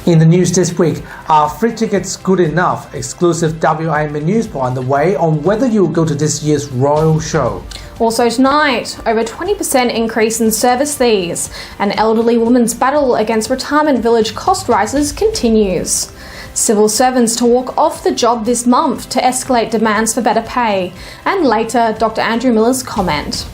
In the news this week, are free tickets good enough? Exclusive WA news poll underway on whether you will go to this year's Royal Show. Also tonight, over 20% increase in service fees. An elderly woman's battle against retirement village cost rises continues. Civil servants to walk off the job this month to escalate demands for better pay. And later, Dr. Andrew Miller's comment.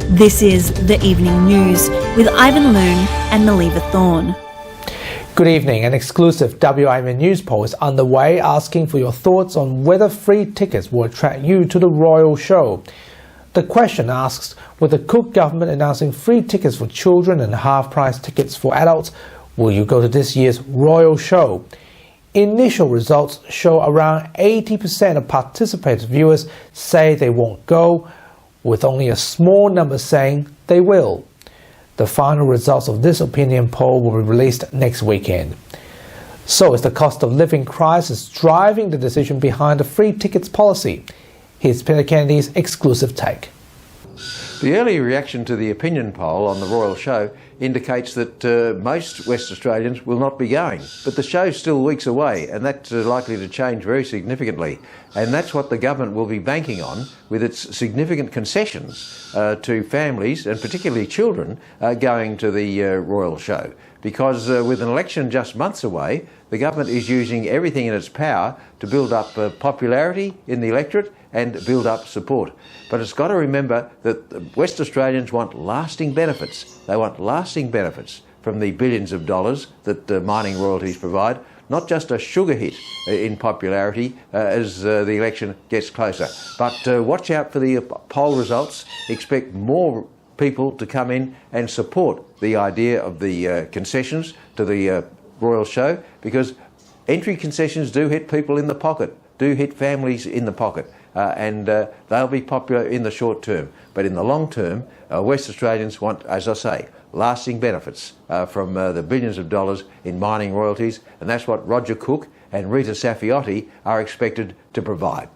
This is The Evening News with Ivan Loon and Maliva Thorne. Good evening. An exclusive WA news poll is underway asking for your thoughts on whether free tickets will attract you to the Royal Show. The question asks, with the Cook government announcing free tickets for children and half-price tickets for adults, will you go to this year's Royal Show? Initial results show around 80% of participating viewers say they won't go, with only a small number saying they will. The final results of this opinion poll will be released next weekend. So is the cost of living crisis driving the decision behind the free tickets policy? Here's Peter Kennedy's exclusive take. The early reaction to the opinion poll on the Royal Show indicates that most West Australians will not be going. But the show's still weeks away, and that's likely to change very significantly. And that's what the government will be banking on with its significant concessions to families, and particularly children, going to the Royal Show. Because with an election just months away, the government is using everything in its power to build up popularity in the electorate and build up support. But it's got to remember that West Australians want lasting benefits. They want lasting benefits from the billions of dollars that mining royalties provide, not just a sugar hit in popularity as the election gets closer. But watch out for the poll results. Expect more people to come in and support the idea of the concessions to the Royal Show, because entry concessions do hit people in the pocket, do hit families in the pocket. And they'll be popular in the short term. But in the long term, West Australians want, as I say, lasting benefits from the billions of dollars in mining royalties, and that's what Roger Cook and Rita Saffioti are expected to provide.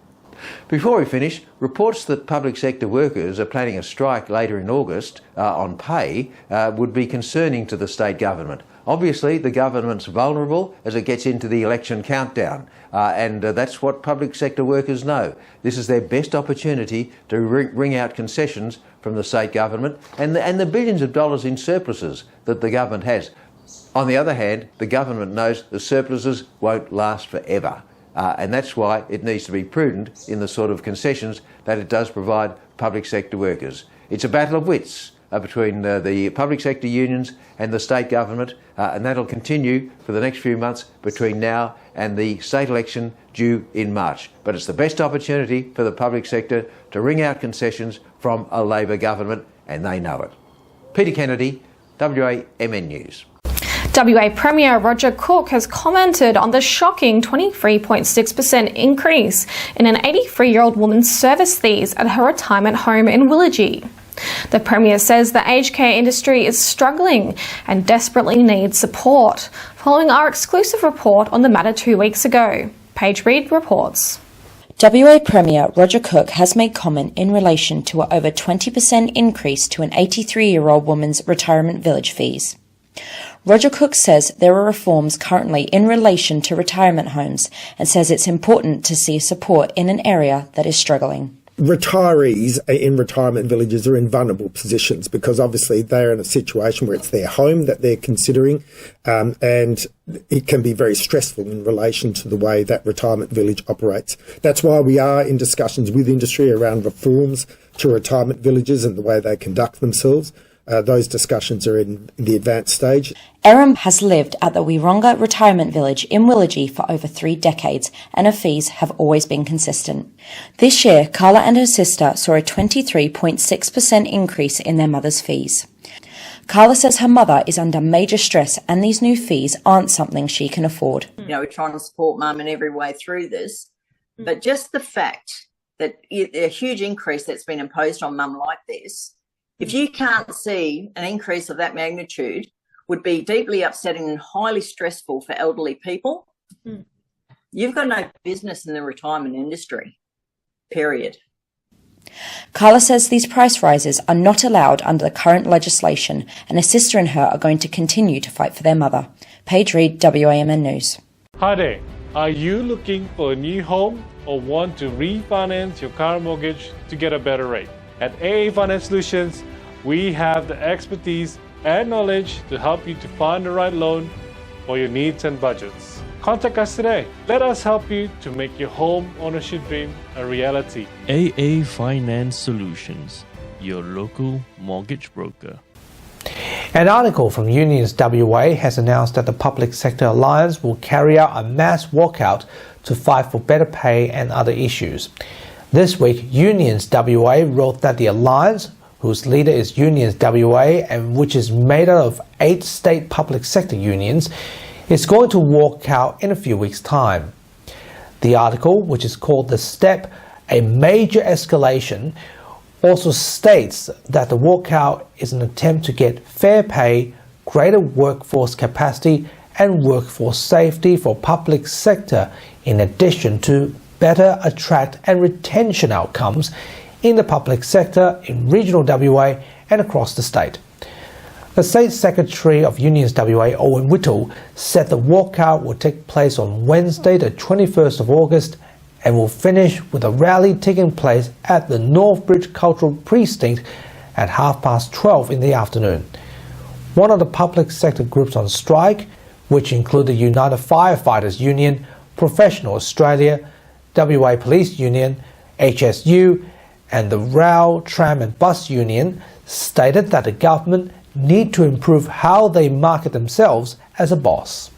Before we finish, reports that public sector workers are planning a strike later in August on pay would be concerning to the state government. Obviously, the government's vulnerable as it gets into the election countdown, and that's what public sector workers know. This is their best opportunity to wring out concessions from the state government and the billions of dollars in surpluses that the government has. On the other hand, the government knows the surpluses won't last forever, and that's why it needs to be prudent in the sort of concessions that it does provide public sector workers. It's a battle of wits between the public sector unions and the state government, and that'll continue for the next few months between now and the state election due in March. But it's the best opportunity for the public sector to wring out concessions from a Labor government, and they know it. Peter Kennedy, WAMN News. WA Premier Roger Cook has commented on the shocking 23.6% increase in an 83-year-old woman's service fees at her retirement home in Willagee. The Premier says the aged care industry is struggling and desperately needs support, following our exclusive report on the matter 2 weeks ago. Paige Reid reports. WA Premier Roger Cook has made comment in relation to an over 20% increase to an 83-year-old woman's retirement village fees. Roger Cook says there are reforms currently in relation to retirement homes and says it's important to see support in an area that is struggling. Retirees in retirement villages are in vulnerable positions because obviously they're in a situation where it's their home that they're considering, and it can be very stressful in relation to the way that retirement village operates. That's why we are in discussions with industry around reforms to retirement villages and the way they conduct themselves. Those discussions are in the advanced stage. Erin has lived at the Wieronga Retirement Village in Willagee for over 3 decades, and her fees have always been consistent. This year, Carla and her sister saw a 23.6% increase in their mother's fees. Carla says her mother is under major stress and these new fees aren't something she can afford. We're trying to support Mum in every way through this, but just the fact that a huge increase that's been imposed on Mum like this, if you can't see an increase of that magnitude, would be deeply upsetting and highly stressful for elderly people. You've got no business in the retirement industry, period. Carla says these price rises are not allowed under the current legislation, and her sister and her are going to continue to fight for their mother. Paige Reid, WAMN News. Hi there. Are you looking for a new home or want to refinance your car mortgage to get a better rate? At AA Finance Solutions, we have the expertise and knowledge to help you to find the right loan for your needs and budgets. Contact us today. Let us help you to make your home ownership dream a reality. AA Finance Solutions, your local mortgage broker. An article from Unions WA has announced that the Public Sector Alliance will carry out a mass walkout to fight for better pay and other issues. This week, Unions WA wrote that the Alliance, whose leader is Unions WA and which is made up of 8 state public sector unions, is going to walk out in a few weeks' time. The article, which is called The Step, a Major Escalation, also states that the walkout is an attempt to get fair pay, greater workforce capacity and workforce safety for public sector, in addition to better attract and retention outcomes in the public sector in regional WA and across the state. The State Secretary of Unions WA, Owen Whittle, said the walkout will take place on Wednesday the 21st of August and will finish with a rally taking place at the Northbridge Cultural Precinct at 12:30 in the afternoon. One of the public sector groups on strike, which include the United Firefighters Union, Professional Australia, WA Police Union, HSU and the Rail, Tram and Bus Union, stated that the government need to improve how they market themselves as a boss.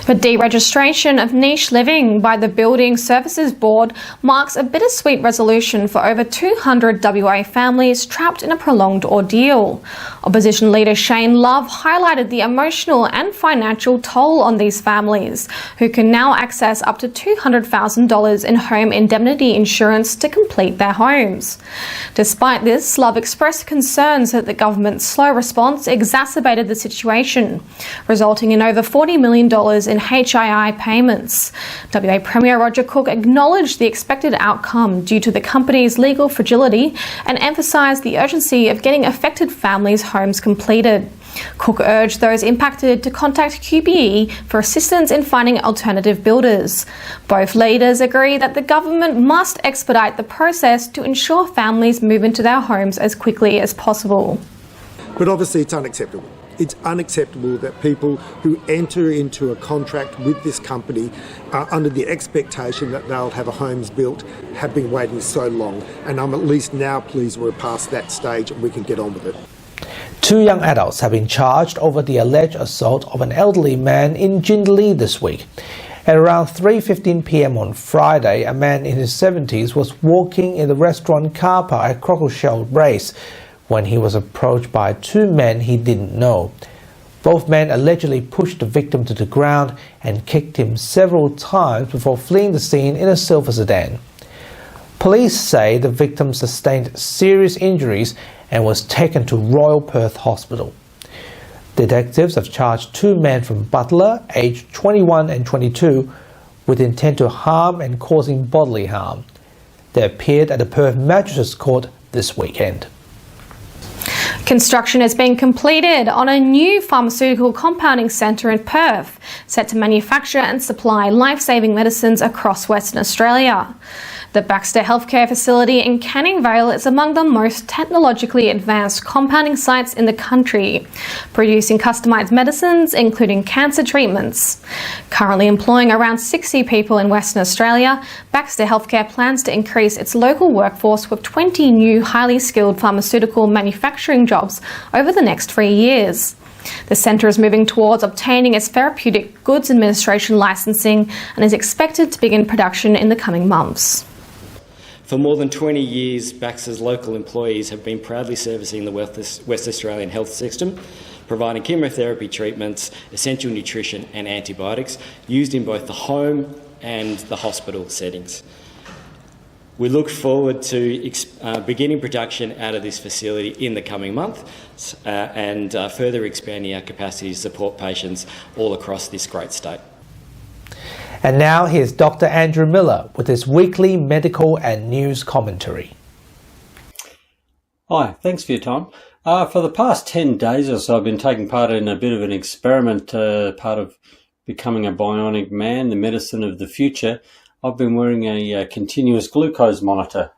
The deregistration of niche living by the Building Services Board marks a bittersweet resolution for over 200 WA families trapped in a prolonged ordeal. Opposition leader Shane Love highlighted the emotional and financial toll on these families, who can now access up to $200,000 in home indemnity insurance to complete their homes. Despite this, Love expressed concerns that the government's slow response exacerbated the situation, resulting in over $40 million in HII payments. WA Premier Roger Cook acknowledged the expected outcome due to the company's legal fragility and emphasised the urgency of getting affected families' homes completed. Cook urged those impacted to contact QBE for assistance in finding alternative builders. Both leaders agree that the government must expedite the process to ensure families move into their homes as quickly as possible. But obviously it's unacceptable. It's unacceptable that people who enter into a contract with this company under the expectation that they'll have a homes built have been waiting so long. And I'm at least now pleased we're past that stage and we can get on with it. 2 young adults have been charged over the alleged assault of an elderly man in Jindalee this week. At around 3:15 p.m. on Friday, a man in his 70s was walking in the restaurant car park at Crockleshell Race when he was approached by 2 men he didn't know. Both men allegedly pushed the victim to the ground and kicked him several times before fleeing the scene in a silver sedan. Police say the victim sustained serious injuries and was taken to Royal Perth Hospital. Detectives have charged 2 men from Butler, aged 21 and 22, with intent to harm and causing bodily harm. They appeared at the Perth Magistrates Court this weekend. Construction has been completed on a new pharmaceutical compounding centre in Perth, set to manufacture and supply life-saving medicines across Western Australia. The Baxter Healthcare facility in Canning Vale is among the most technologically advanced compounding sites in the country, producing customised medicines, including cancer treatments. Currently employing around 60 people in Western Australia, Baxter Healthcare plans to increase its local workforce with 20 new highly skilled pharmaceutical manufacturing jobs over the next 3 years. The centre is moving towards obtaining its Therapeutic Goods Administration licensing and is expected to begin production in the coming months. For more than 20 years, Baxter's local employees have been proudly servicing the West Australian health system, providing chemotherapy treatments, essential nutrition and antibiotics used in both the home and the hospital settings. We look forward to beginning production out of this facility in the coming months and further expanding our capacity to support patients all across this great state. And now here's Dr. Andrew Miller with his weekly medical and news commentary. Hi, thanks for your time. For the past 10 days or so, I've been taking part in a bit of an experiment, part of becoming a bionic man, the medicine of the future. I've been wearing a continuous glucose monitor.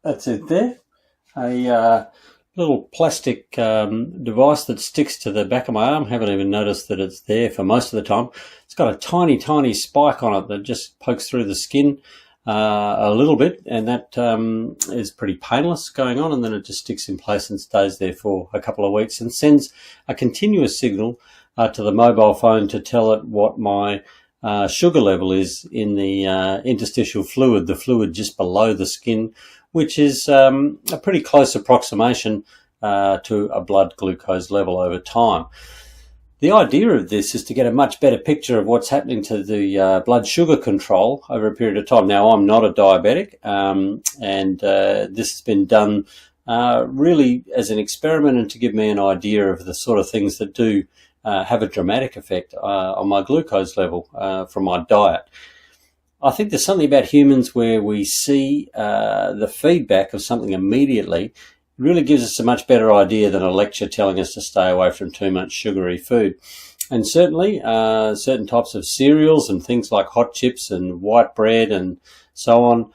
That's it there. A little plastic device that sticks to the back of my arm. Haven't even noticed that it's there for most of the time. It's got a tiny, tiny spike on it that just pokes through the skin a little bit, and that is pretty painless going on, and then it just sticks in place and stays there for a couple of weeks and sends a continuous signal to the mobile phone to tell it what my sugar level is in the interstitial fluid, the fluid just below the skin, which is a pretty close approximation to a blood glucose level over time. The idea of this is to get a much better picture of what's happening to the blood sugar control over a period of time. Now, I'm not a diabetic, and this has been done really as an experiment and to give me an idea of the sort of things that do have a dramatic effect on my glucose level from my diet. I think there's something about humans where we see the feedback of something immediately. It really gives us a much better idea than a lecture telling us to stay away from too much sugary food. And certainly certain types of cereals and things like hot chips and white bread and so on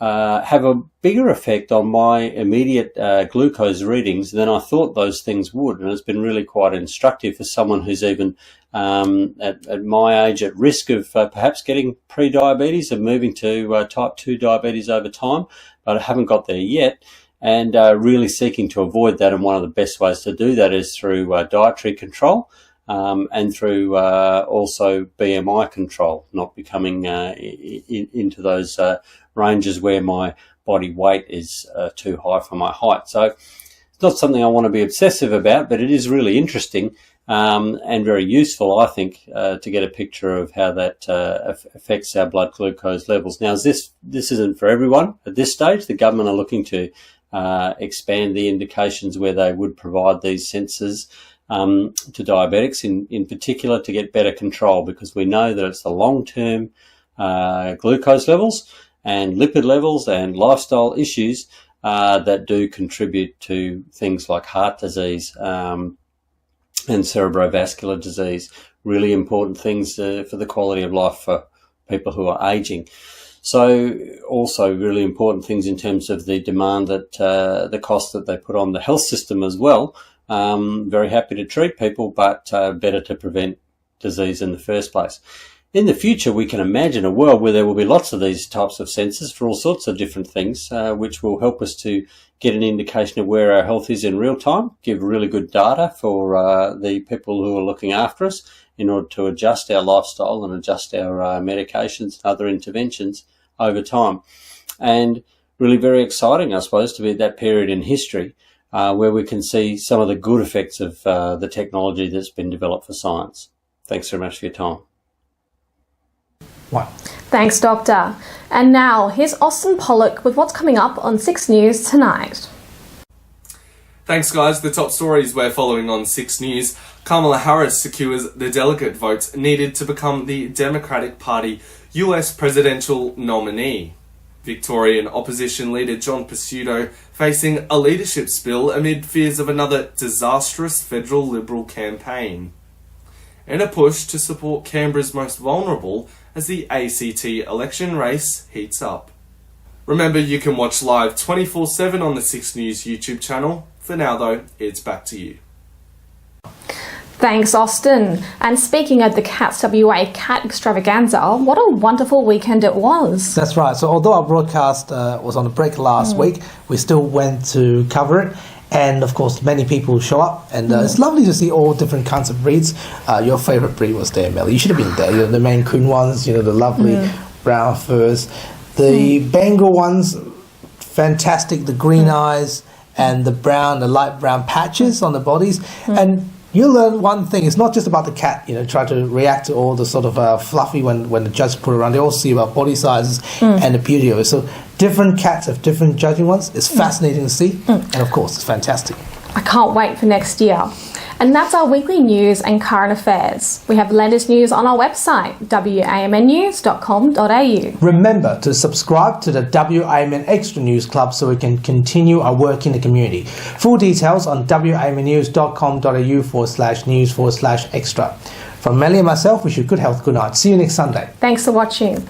have a bigger effect on my immediate glucose readings than I thought those things would. And it's been really quite instructive for someone who's even at my age at risk of perhaps getting pre-diabetes and moving to type 2 diabetes over time, but I haven't got there yet. And really seeking to avoid that. And one of the best ways to do that is through dietary control and through also BMI control, not becoming into those ranges where my body weight is too high for my height. So it's not something I want to be obsessive about, but it is really interesting and very useful, I think, to get a picture of how that affects our blood glucose levels. Now, this isn't for everyone at this stage. The government are looking to expand the indications where they would provide these sensors to diabetics in particular to get better control, because we know that it's the long-term glucose levels and lipid levels and lifestyle issues that do contribute to things like heart disease and cerebrovascular disease, really important things for the quality of life for people who are aging. So also really important things in terms of the demand that the cost that they put on the health system as well. Very happy to treat people, but better to prevent disease in the first place. In the future, we can imagine a world where there will be lots of these types of sensors for all sorts of different things, which will help us to get an indication of where our health is in real time, give really good data for the people who are looking after us in order to adjust our lifestyle and adjust our medications and other interventions over time. And really very exciting, I suppose, to be at that period in history where we can see some of the good effects of the technology that's been developed for science. Thanks very much for your time. Wow. Thanks, Doctor. And now, here's Austin Pollock with what's coming up on 6 News tonight. Thanks, guys. The top stories we're following on 6 News. Kamala Harris secures the delegate votes needed to become the Democratic Party US presidential nominee. Victorian opposition leader John Pesutto facing a leadership spill amid fears of another disastrous federal Liberal campaign. In a push to support Canberra's most vulnerable as the ACT election race heats up. Remember, you can watch live 24/7 on the 6 News YouTube channel. For now, though, it's back to you. Thanks, Austin. And speaking of the Cats WA Cat Extravaganza, what a wonderful weekend it was. That's right. So although our broadcast was on a break last week, we still went to cover it. And of course, many people show up, and it's lovely to see all different kinds of breeds. Your favourite breed was there, Melly. You should have been there. You know, the Maine Coon ones, the lovely brown furs. The Bengal ones, fantastic. The green eyes and the light brown patches on the bodies. And you learn one thing, it's not just about the cat, try to react to all the sort of fluffy when the judge put it around. They all see about body sizes and the beauty of it. So different cats have different judging ones. It's fascinating to see. And of course, it's fantastic. I can't wait for next year. And that's our weekly news and current affairs. We have latest news on our website, wamnnews.com.au. Remember to subscribe to the WAMN Extra News Club so we can continue our work in the community. Full details on wamnnews.com.au/news/extra. From Melly and myself, wish you good health, good night. See you next Sunday. Thanks for watching.